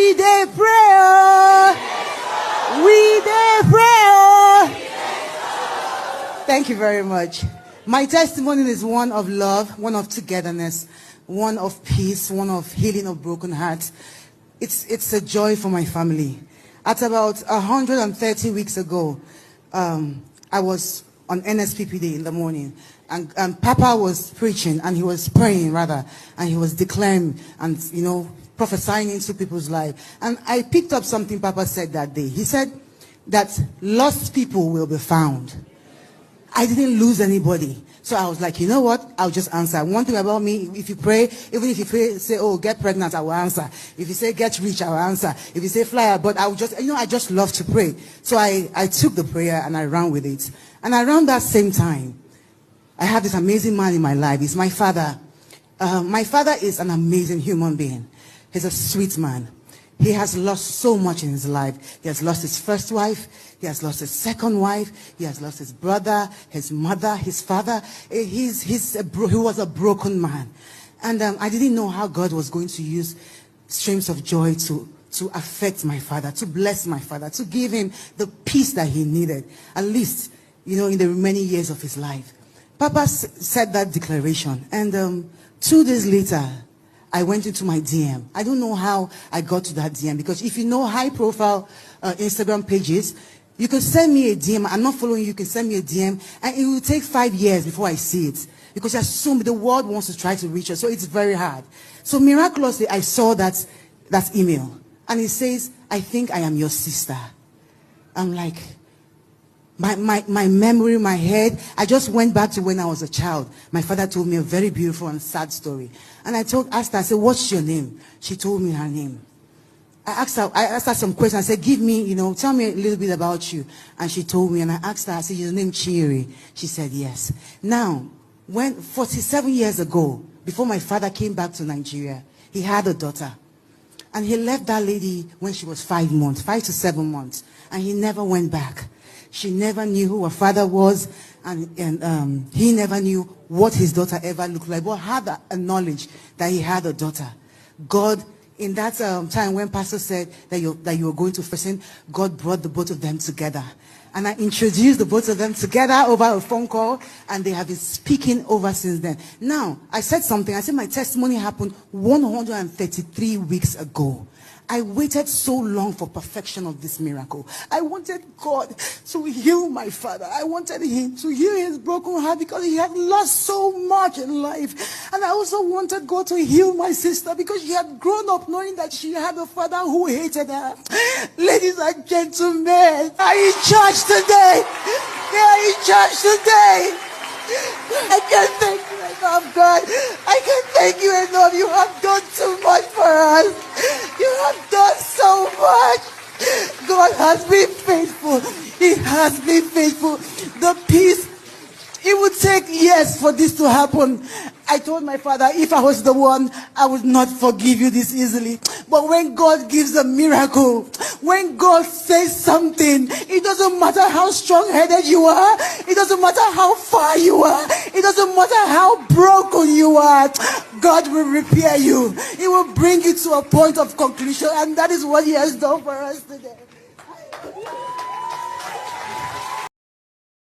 We dey pray, oh. We dey pray, oh. Thank you very much. My testimony is one of love, one of togetherness, one of peace, one of healing of broken hearts. It's a joy for my family. At about 130 weeks ago, I was on NSPP Day in the morning, and Papa was preaching, and he was praying rather, and he was declaring and prophesying into people's lives. And I picked up something Papa said that day. He said that lost people will be found. I didn't lose anybody. So I was like, you know what? I'll just answer. One thing about me, if you pray, even if you pray, say, oh, get pregnant, I will answer. If you say get rich, I will answer. If you say fly out, but I will just, I just love to pray. So I took the prayer and I ran with it. And around that same time, I have this amazing man in my life. He's my father. My father is an amazing human being. He's a sweet man. He has lost so much in his life. He has lost his first wife. He has lost his second wife. He has lost his brother, his mother, his father. He was a broken man. And I didn't know how God was going to use streams of joy to affect my father, to bless my father, to give him the peace that he needed, at least, in the remaining years of his life. Papa said that declaration. And 2 days later, I went into my DM. I don't know how I got to that DM, because if you know high-profile Instagram pages, you can send me a DM. I'm not following you. You can send me a DM, and it will take 5 years before I see it, because the world wants to try to reach us, so it's very hard. So miraculously, I saw that email, and it says, "I think I am your sister." I'm like, my memory, my head, I just went back to when I was a child. My father told me a very beautiful and sad story. And I asked her, I said, "What's your name?" She told me her name. I asked her some questions. I said, tell me a little bit about you. And she told me, and I asked her, I said, "Your name Chiri?" She said, "Yes." Now, 47 years ago, before my father came back to Nigeria, he had a daughter. And he left that lady when she was 5 to 7 months. And he never went back. She never knew who her father was, and he never knew what his daughter ever looked like, but had a knowledge that he had a daughter. God, in that time when Pastor said that you were going to person, God brought the both of them together. And I introduced the both of them together over a phone call, and they have been speaking over since then. Now, I said something. I said my testimony happened 133 weeks ago. I waited so long for perfection of this miracle. I wanted God to heal my father. I wanted him to heal his broken heart, because he had lost so much in life. And I also wanted God to heal my sister, because she had grown up knowing that she had a father who hated her. Ladies and gentlemen, are you in church today? They are in church today. I can't thank you enough, God. I can't thank you enough. You have done too much for us. You have done so much. God has been faithful. He has been faithful. The peace, it would take years for this to happen. I told my father, if I was the one, I would not forgive you this easily. But when God gives a miracle, when God says something, it doesn't matter how strong-headed you are. It doesn't matter how far you are. It doesn't matter how broken you are. God will repair you. He will bring you to a point of conclusion, and that is what he has done for us today.